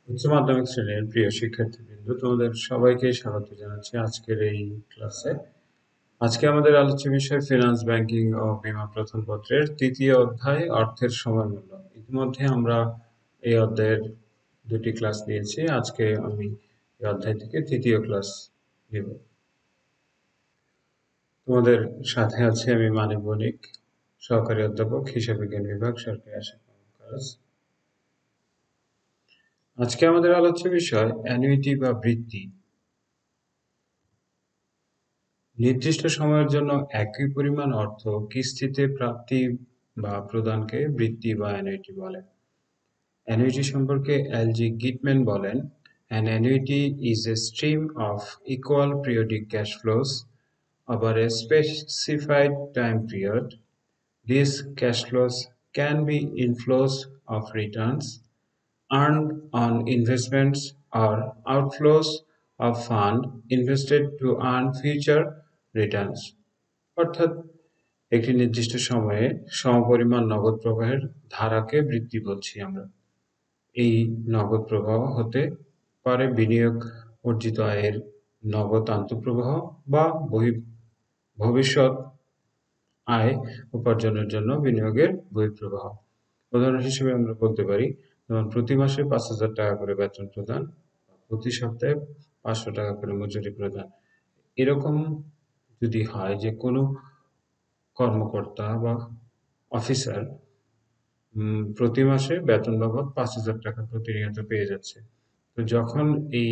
উচ্চ মাধ্যমিক শ্রেণীর প্রিয় শিক্ষার্থীবৃন্দ, তোমাদের সবাইকে স্বাগত জানাচ্ছি আজকের এই ক্লাসে। আজকে আমাদের আলোচ্য বিষয় ফিনান্স, ব্যাংকিং ও বীমা প্রথম পত্রের তৃতীয় অধ্যায় অর্থের সময়মূল্য। ইতিমধ্যে আমরা এই অধ্যায়ের দুটি ক্লাস নিয়েছি। আজকে আমি এই অধ্যায় থেকে তৃতীয় ক্লাস নেব। তোমাদের সাথে আছে আমি মানিক বণিক, সহকারী অধ্যাপক, হিসাব বিজ্ঞান বিভাগ, সরকারি আশিক কলেজ। আজকে আমাদের আলোচ্য বিষয় অ্যানুইটি বা বৃত্তি। নির্দিষ্ট সময়ের জন্য একই পরিমাণ অর্থ কিস্তিতে প্রাপ্তি বা প্রদানকে বৃত্তি বা অ্যানুইটি বলে। অ্যানুইটি সম্পর্কে এল.জি. গিটম্যান বলেন, "An annuity is a stream of equal periodic cash flows over a specified time period. These cash flows can be inflows of returns earned on investments or outflows of fund invested to earn future returns." অর্থাৎ একটি নির্দিষ্ট সময়ে সমপরিমাণ নগদ প্রবাহের ধারাকে বৃত্তি বলছি আমরা। এই নগদ প্রবাহ হতে পারে বিনিয়োগ অর্জিত আয়ের নগদ আন্তঃপ্রবাহ বা ভবিষ্যৎ আয় উপার্জনের জন্য বিনিয়োগের বহিঃপ্রবাহ। উদাহরণ হিসেবে আমরা বলতে পারি, যেমন প্রতি মাসে ৫,০০০ টাকা করে বেতন প্রদান, প্রতি সপ্তাহে ৫০০ টাকা করে মজুরি প্রদান। এরকম যদি হয় যে কোনো কর্মকর্তা বা অফিসার প্রতি মাসে বেতন বাবদ ৫,০০০ টাকা প্রতিনিয়ত পেয়ে যাচ্ছে, তো যখন এই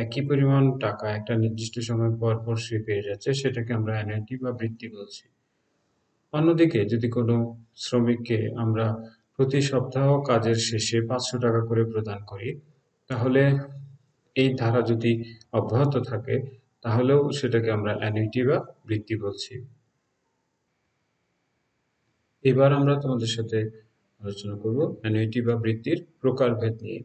একই পরিমাণ টাকা একটা নির্দিষ্ট সময় পর পর সে পেয়ে যাচ্ছে, সেটাকে আমরা অ্যানুইটি বা বৃত্তি বলছি। অন্যদিকে যদি কোনো শ্রমিককে আমরা প্রতি সপ্তাহ কাজের শেষে ৫০০ টাকা করে প্রদান করি, তাহলে এই ধারা যদি অব্যাহত থাকে, তাহলেও সেটাকে আমরা অ্যানুইটি বা বৃত্তি বলছি। এবার আমরা তোমাদের সাথে আলোচনা করব অ্যানুইটি বা বৃত্তির প্রকারভেদ নিয়ে।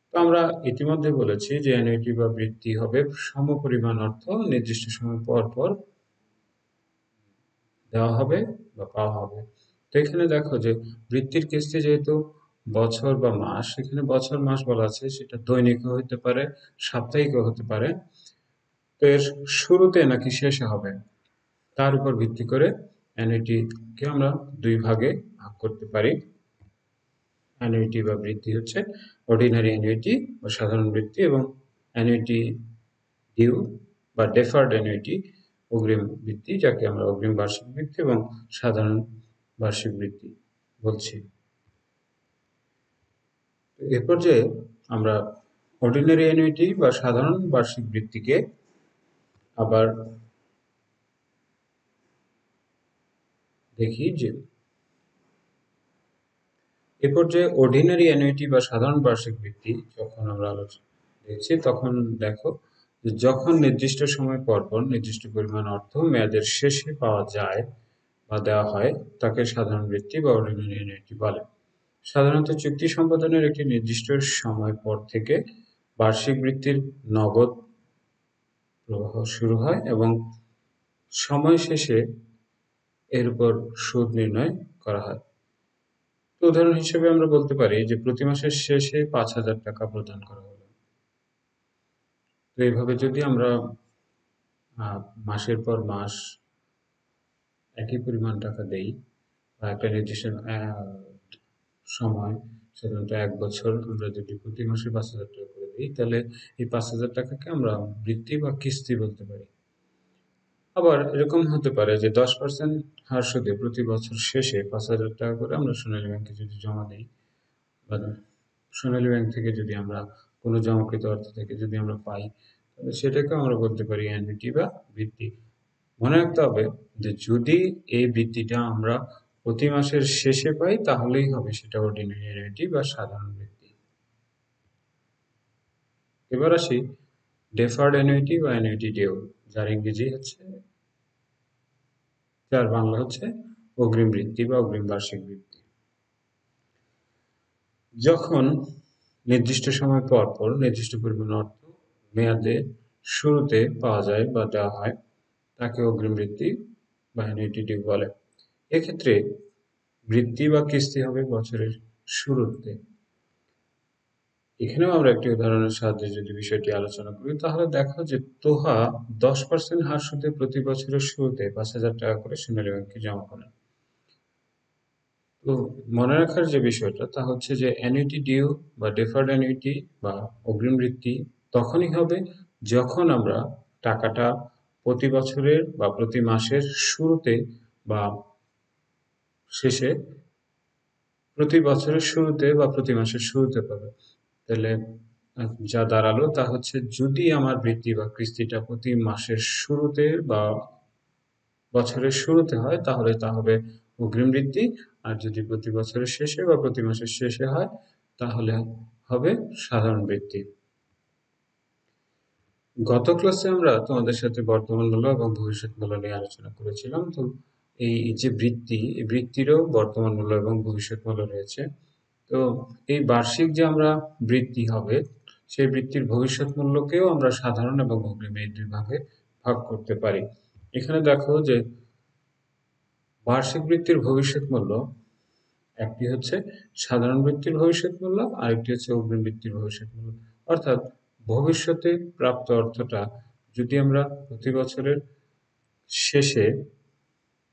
তো আমরা ইতিমধ্যে বলেছি যে অ্যানুইটি বা বৃত্তি হবে সমপরিমাণ অর্থ নির্দিষ্ট সময় পর পর দেওয়া হবে বা পাওয়া হবে। তো এখানে দেখো যে বৃত্তির কিস্তি যেহেতু বছর বা মাস, এখানে বছর মাস বলা আছে, সেটা দৈনিকও হতে পারে, সাপ্তাহিকও হতে পারে। তো এর শুরুতে নাকি শেষে হবে, তার উপর ভিত্তি করে অ্যানুইটিকে আমরা দুই ভাগে ভাগ করতে পারি। অ্যানুইটি বা বৃত্তি হচ্ছে অর্ডিনারি অ্যানুইটি বা সাধারণ বৃত্তি, এবং অ্যানুইটি ডিউ বা ডেফার্ড অ্যানুইটি অগ্রিম বৃত্তি, যাকে আমরা অগ্রিম বার্ষিক বৃত্তি এবং সাধারণ বার্ষিক বৃত্তি বলছি। এ পর্যায়ে আমরা অর্ডিনারি অ্যানুইটি বা সাধারণ বার্ষিক বৃত্তিকে আবার দেখি যে এ পর্যায়ে অর্ডিনারি অ্যানুইটি বা সাধারণ বার্ষিক বৃত্তি যখন আমরা আলোচনা দেখছি, তখন দেখো যখন নির্দিষ্ট সময় পর পর নির্দিষ্ট পরিমাণ অর্থ মেয়াদের শেষে পাওয়া যায় বা দেওয়া হয়, তাকে সাধারণ বৃত্তি বা অর্ডিনারি অ্যানুইটি বলে। সাধারণত চুক্তি সম্পাদনের একটি নির্দিষ্ট সময় পর থেকে বার্ষিক বৃত্তির নগদ প্রবাহ শুরু হয় এবং সময় শেষে এর উপর সুদ নির্ণয় করা হয়। তো উদাহরণ হিসেবে আমরা বলতে পারি যে প্রতি মাসের শেষে ৫,০০০ টাকা প্রদান করা হলো। তো এইভাবে যদি আমরা মাসের পর মাস একই পরিমাণ টাকা দেই বা একটা নির্দিষ্ট সময়, সাধারণত ১ বছর, আমরা যদি প্রতি মাসে ৫,০০০ টাকা করে দিই, তাহলে এই ৫,০০০ টাকাকে আমরা বৃত্তি বা কিস্তি বলতে পারি। আবার এরকম হতে পারে যে ১০% হার সুদে প্রতি বছর শেষে ৫,০০০ টাকা করে আমরা সোনালী ব্যাংকে যদি জমা দিই, বা সোনালী ব্যাংক থেকে যদি আমরা কোনো জমাকৃত অর্থ থেকে যদি আমরা পাই, তাহলে সেটাকে আমরা বলতে পারি অ্যানুইটি বা বৃত্তি। মনে রাখতে হবে যে যদি এই বৃত্তিটা আমরা প্রতি মাসের শেষে পাই, তাহলেই হবে সেটা অর্ডিনারি অ্যানুইটি বা সাধারণ বৃত্তি। এবার আসি ডেফার্ড অ্যানুইটি বা অ্যানুইটি ডিউ, যার ইংরেজি হচ্ছে, যার বাংলা হচ্ছে অগ্রিম বৃত্তি বা অগ্রিম বার্ষিক বৃত্তি। যখন নির্দিষ্ট সময় পর পর নির্দিষ্ট পরিমাণ অর্থ মেয়াদের শুরুতে পাওয়া যায় বা দেওয়া হয়, তাকে অগ্রিম বৃত্তি বা অ্যানুইটি ডিউ বলে। এক্ষেত্রে বৃত্তি বা কিস্তি হবে বছরের শুরুতে। এখানেও আমরা একটি উদাহরণের সাহায্যে যদি বিষয়টি আলোচনা করি তাহলে দেখো যে তোহা 10% হার সুদে প্রতি বছরের শুরুতে 5,000 টাকা করে সোনালী ব্যাংকে জমা করেন। তো মনে রাখার যে বিষয়টা তা হচ্ছে যে অ্যানুইটি ডিউ বা ডেফার্ড অ্যানুইটি বা অগ্রিম বৃত্তি তখনই হবে যখন আমরা টাকাটা প্রতি বছরের বা প্রতি মাসের শুরুতে বা শেষে, প্রতি বছরের শুরুতে বা প্রতি মাসের শুরুতে পাবে। তাহলে যা দাঁড়ালো তা হচ্ছে যদি আমার বৃত্তি বা কিস্তিটা প্রতি মাসের শুরুতে বা বছরের শুরুতে হয় তাহলে তা হবে অগ্রিম বৃত্তি, আর যদি প্রতি বছরের শেষে বা প্রতি মাসের শেষে হয় তাহলে হবে সাধারণ বৃত্তি। গত ক্লাসে আমরা তোমাদের সাথে বর্তমান মূল্য এবং ভবিষ্যৎ মূল্য নিয়ে আলোচনা করেছিলাম। তো এই যে বৃত্তি, এই বৃত্তিরও বর্তমান মূল্য এবং ভবিষ্যৎ মূল্য রয়েছে। তো এই বার্ষিক যে আমরা বৃত্তি হবে সেই বৃত্তির ভবিষ্যৎ মূল্যকেও আমরা সাধারণ এবং অগ্রিম এই দুই ভাগে ভাগ করতে পারি। এখানে দেখো যে বার্ষিক বৃত্তির ভবিষ্যৎ মূল্য একটি হচ্ছে সাধারণ বৃত্তির ভবিষ্যৎ মূল্য, আরেকটি হচ্ছে অগ্রিম বৃত্তির ভবিষ্যৎ মূল্য। অর্থাৎ ভবিষ্যতে প্রাপ্ত অর্থটা যদি আমরা প্রতি বছরের শেষে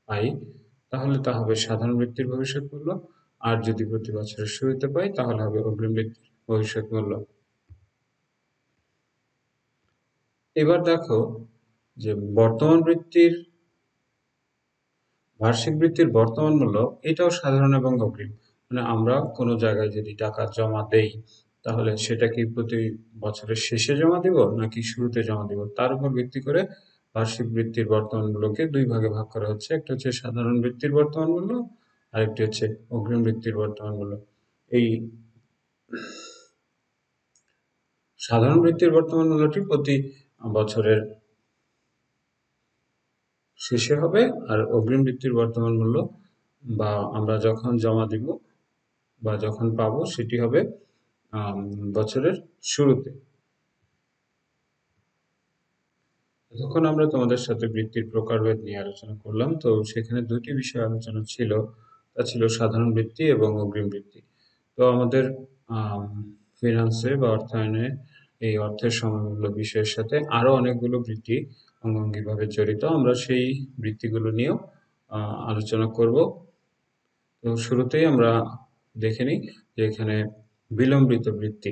পাই তাহলে তা হবে সাধারণ বৃত্তির ভবিষ্যৎ মূল্য, আর যদি প্রতি বছরের শুরুতে পাই তাহলে হবে অগ্রিম বৃত্তির ভবিষ্যৎ মূল্য। এবার দেখো যে বর্তমান বৃত্তির বার্ষিক বৃত্তির বর্তমান মূল্য এটাও সাধারণ এবং অগ্রিম। মানে আমরা কোনো জায়গায় যদি টাকা জমা দেই তাহলে সেটা কি প্রতি বছরের শেষে জমা দিব নাকি শুরুতে জমা দিব তার উপর ভিত্তি করে বার্ষিক বৃত্তির বর্তমান মূল্যকে দুই ভাগে ভাগ করা হচ্ছে। একটা হচ্ছে সাধারণ বৃত্তির বর্তমান মূল্য, আরেকটি হচ্ছে অগ্রিম বৃত্তির বর্তমান মূল্য। এই সাধারণ বৃত্তির বর্তমান মূল্যটি প্রতি বছরের শেষে হবে, আর অগ্রিম বৃত্তির বর্তমান মূল্য বা আমরা যখন জমা দিব বা যখন পাবো সেটি হবে আম, বছরের শুরুতে। তখন আমরা তোমাদের সাথে বৃত্তির প্রকারভেদ নিয়ে আলোচনা করলাম। তো সেখানে দুটি বিষয় আলোচনা ছিল, তা ছিল সাধারণ বৃত্তি এবং অগ্রিম বৃত্তি। তো আমাদের ফিনান্সে বা অর্থায়নে এই অর্থের সমমূল্য বিষয়ের সাথে আরো অনেকগুলো বৃত্তি অঙ্গাঙ্গিভাবে জড়িত, আমরা সেই বৃত্তিগুলো নিয়েও আলোচনা করব। তো শুরুতেই আমরা দেখে নিই যে এখানে বিলম্বিত বৃত্তি।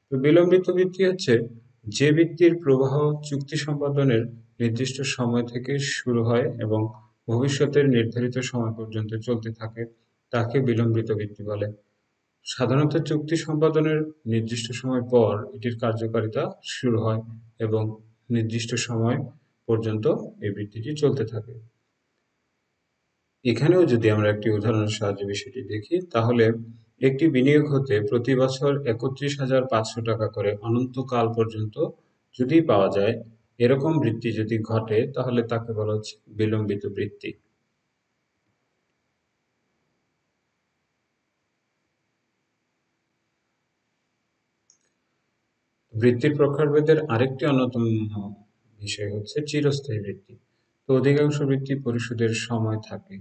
তো বিলম্বিত বৃত্তি হচ্ছে যে বৃত্তির প্রবাহ চুক্তি সম্পাদনের নির্দিষ্ট সময় থেকে শুরু হয় এবং ভবিষ্যতের নির্ধারিত সময় পর্যন্ত চলতে থাকে তাকে বিলম্বিত বৃত্তি বলে। সাধারণত চুক্তি সম্পাদনের নির্দিষ্ট সময় পর এটির কার্যকারিতা শুরু হয় এবং নির্দিষ্ট সময় পর্যন্ত এই বৃত্তিটি চলতে থাকে। এখানেও যদি আমরা একটি উদাহরণের সাহায্যে বিষয়টি দেখি তাহলে একটি বিনিয়োগ হতে প্রতি বছর 31,500 টাকা করে অনন্তকাল পর্যন্ত যদি পাওয়া যায় এরকম বৃত্তি যদি ঘটে তাহলে তাকে বলা হচ্ছে বিলম্বিত বৃত্তি। বৃত্তির প্রকারভেদের আরেকটি অন্যতম বিষয় হচ্ছে চিরস্থায়ী বৃত্তি। তো অধিকাংশ বৃত্তি পরিশোধের সময় থাকে,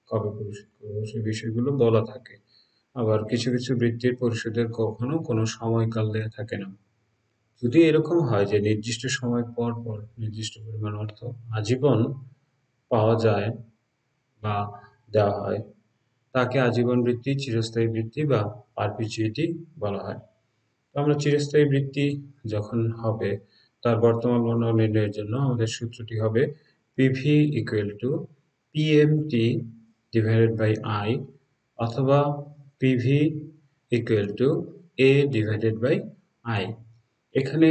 কবে পরিশোধ করবো সেই বিষয়গুলো বলা থাকে। আবার কিছু কিছু বৃত্তির পরিশোধের কখনো কোনো সময়কাল দেয়া থাকে না। যদি এরকম হয় যে নির্দিষ্ট সময় পর পর নির্দিষ্ট পরিমাণ অর্থ আজীবন পাওয়া যায় বা দেওয়া হয় তাকে আজীবন বৃত্তি, চিরস্থায়ী বৃত্তি বা পারপিচুইটি বলা হয়। তো আমরা চিরস্থায়ী বৃত্তি যখন হবে তার বর্তমান মূল্য নির্ণয়ের জন্য আমাদের সূত্রটি হবে PV equal to PMT divided by I অথবা PV equal to A divided by I. এখানে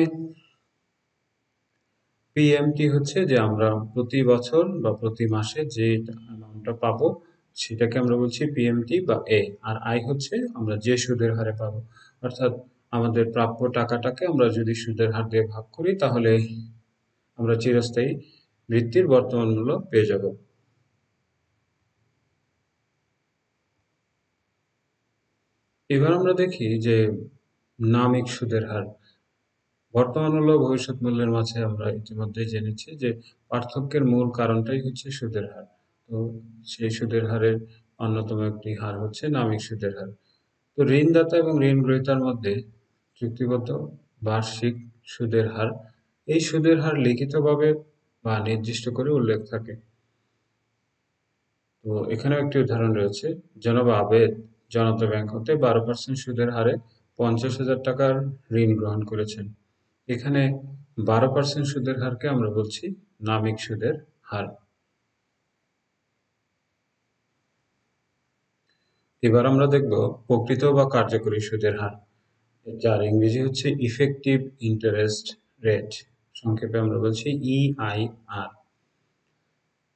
পিএমটি হচ্ছে যে আমরা প্রতি বছর বা প্রতি মাসে যে অ্যামাউন্টটা পাবো সেটাকে আমরা বলছি পিএমটি বা এ, আর আই হচ্ছে আমরা যে সুদের হারে পাবো। অর্থাৎ আমাদের প্রাপ্য টাকাটাকে আমরা যদি সুদের হার দিয়ে ভাগ করি তাহলে আমরা চিরস্থায়ী বৃত্তির বর্তমান মূল্য পেয়ে যাব। এবার আমরা দেখি যে নামিক সুদের হার। বর্তমান মূল্য ও ভবিষ্যৎ মূল্যের মাঝে আমরা ইতিমধ্যেই জেনেছি যে পার্থক্যের মূল কারণটাই হচ্ছে সুদের হার। তো সেই সুদের হারের অন্যতম একটি হার হচ্ছে নামিক সুদের হার। তো ঋণদাতা এবং ঋণ গ্রহীতার মধ্যে চুক্তিবদ্ধ বার্ষিক সুদের হার। এই সুদের হার লিখিতভাবে বা নির্দিষ্ট করে উল্লেখ থাকে। তো এখানেও একটি উদাহরণ রয়েছে। জনাব আবেদ জনতা ব্যাংক হতে 12% সুদের হারে 50,000 টাকার ঋণ গ্রহণ করেছেন। এখানে 12% সুদের হারকে আমরা বলছি নামিক সুদের হার। এবার আমরা দেখব প্রকৃত বা কার্যকরী সুদের হার, যার ইংরেজি হচ্ছে ইফেক্টিভ ইন্টারেস্ট রেট, সংক্ষেপে আমরা বলছি ইআইআর।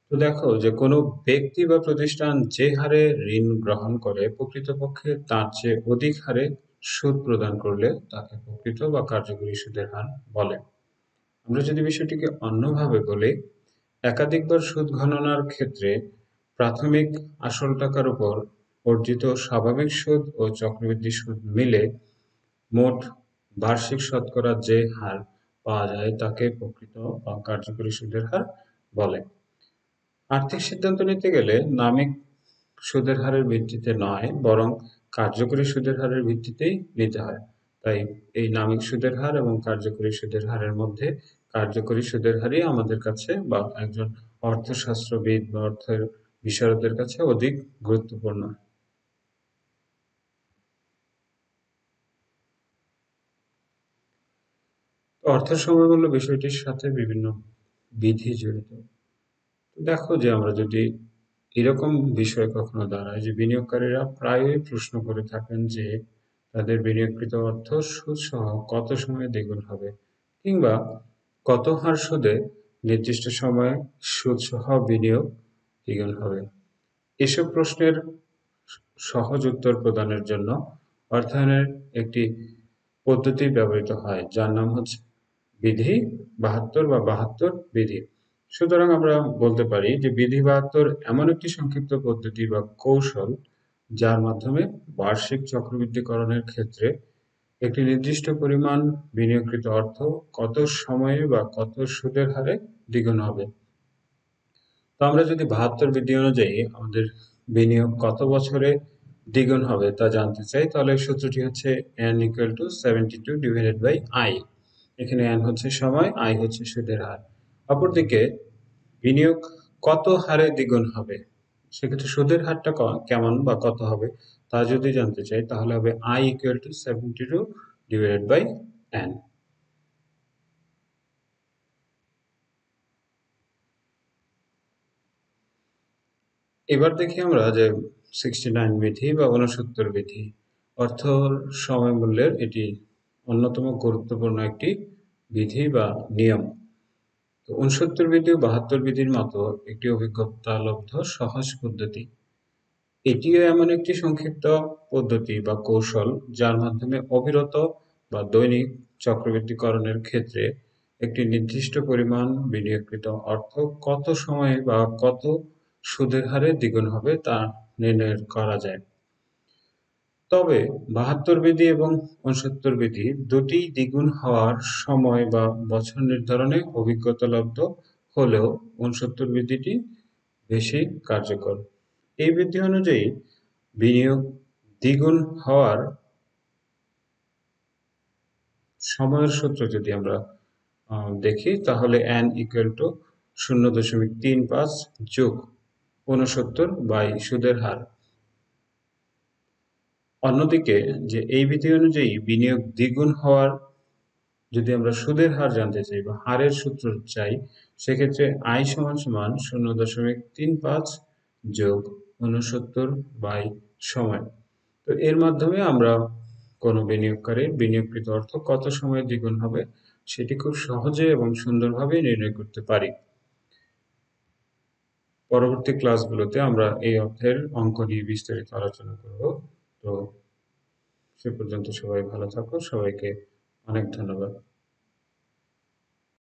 তো দেখো যে কোনো ব্যক্তি বা প্রতিষ্ঠান যে হারে ঋণ গ্রহণ করে প্রকৃতপক্ষে তার চেয়ে অধিক হারে সুদ প্রদান করলে তাকে প্রকৃত বা কার্যকরী সুদের হার বলে। আমরা যদি বিষয়টিকে অন্যভাবে বলি, একাধিকবার সুদ গণনার ক্ষেত্রে প্রাথমিক আসল টাকার উপর অর্জিত স্বাভাবিক সুদ ও চক্রবৃদ্ধি সুদ মিলে মোট বার্ষিক শতকরা যে হার পাওয়া যায় তাকে প্রকৃত বা কার্যকরী সুদের হার বলে। আর্থিক সিদ্ধান্ত নিতে গেলে নামিক সুদের হারের ভিত্তিতে নয়, বরং কার্যকরী সুদের হারের ভিত্তিতেই নিতে হয়। তাই এই নামিক সুদের হার এবং কার্যকরী সুদের হারের মধ্যে কার্যকরী সুদের হারই আমাদের কাছে বা একজন অর্থশাস্ত্রবিদ বা অর্থের বিশারদের কাছে অধিক গুরুত্বপূর্ণ। অর্থ সময়মূল্য বিষয়টির সাথে বিভিন্ন বিধি জড়িত। দেখো যে আমরা যদি এরকম বিষয় কখনো দাঁড়ায় যে বিনিয়োগকারীরা প্রায়ই প্রশ্ন করে থাকেন যে তাদের বিনিয়োগকৃত অর্থ সুদ সহ কত সময়ে দ্বিগুণ হবে, কিংবা কত হার সুদে নির্দিষ্ট সময়ে সুদ সহ বিনিয়োগ দ্বিগুণ হবে। এসব প্রশ্নের সহজ উত্তর প্রদানের জন্য অর্থায়নের একটি পদ্ধতি ব্যবহৃত হয়, যার নাম হচ্ছে বিধি 72 বা 72 বিধি। সুতরাং আমরা বলতে পারি যে বিধি 72 এমন একটি সংক্ষিপ্ত পদ্ধতি বা কৌশল যার মাধ্যমে বার্ষিক চক্রবৃদ্ধিকরণের ক্ষেত্রে একটি নির্দিষ্ট পরিমাণ বিনিয়োগকৃত অর্থ কত সময়ে বা কত সুদের হারে দ্বিগুণ হবে। তো আমরা যদি 72 বিধি অনুযায়ী আমাদের বিনিয়োগ কত বছরে দ্বিগুণ হবে তা জানতে চাই, তাহলে সূত্রটি হচ্ছে n equal to 72 divided by i। এখানে n হচ্ছে সময়, i হচ্ছে সুদের হার। অপরদিকে বিনিয়োগ কত হারে দ্বিগুণ হবে, সেক্ষেত্রে সুদের হারটা কেমন বা কত হবে তা যদি জানতে চাই, তাহলে হবে i equal to 72 divided by n। এবার দেখি আমরা যে 69 বিধি বা 69 বিধি, অর্থ সময় মূল্যের এটি অন্যতম গুরুত্বপূর্ণ একটি বিধি বা নিয়ম। তো 69 বিধি ও 72 বিধির মতো একটি অভিজ্ঞতালব্ধ সহজ পদ্ধতি। এটিও এমন একটি সংক্ষিপ্ত পদ্ধতি বা কৌশল যার মাধ্যমে অবিরত বা দৈনিক চক্রবৃদ্ধিকরণের ক্ষেত্রে একটি নির্দিষ্ট পরিমাণ বিনিয়োগকৃত অর্থ কত সময়ে বা কত সুদের হারে দ্বিগুণ হবে তা নির্ণয় করা যায়। তবে 72 বিধি এবং 69 বিধি দুটিই দ্বিগুণ হওয়ার সময় বা বছর নির্ধারণে অভিজ্ঞতালব্ধ হলেও 69 বিধিটি বেশি কার্যকর। এই বিধি অনুযায়ী বিনিয়োগ দ্বিগুণ হওয়ার সময়ের সূত্র যদি আমরা দেখি, তাহলে n equal to 0.35 যোগ 69 বাই সুদের হার। অন্যদিকে যে এই বিধি অনুযায়ী বিনিয়োগ দ্বিগুণ হওয়ার যদি আমরা সুদের হার জানতে চাই বা হারের সূত্র চাই, সেক্ষেত্রে i সমান সমান 0.35 যোগ 69 বাই সময়। তো এর মাধ্যমে আমরা কোনো বিনিয়োগকারীর বিনিয়োগকৃত অর্থ কত সময়ে দ্বিগুণ হবে সেটি খুব সহজে এবং সুন্দরভাবে নির্ণয় করতে পারি। পরবর্তী ক্লাসগুলোতে আমরা এই অর্থের অঙ্ক নিয়ে বিস্তারিত আলোচনা করব। তো সে পর্যন্ত সবাই ভালো থাকো, সবাইকে অনেক ধন্যবাদ।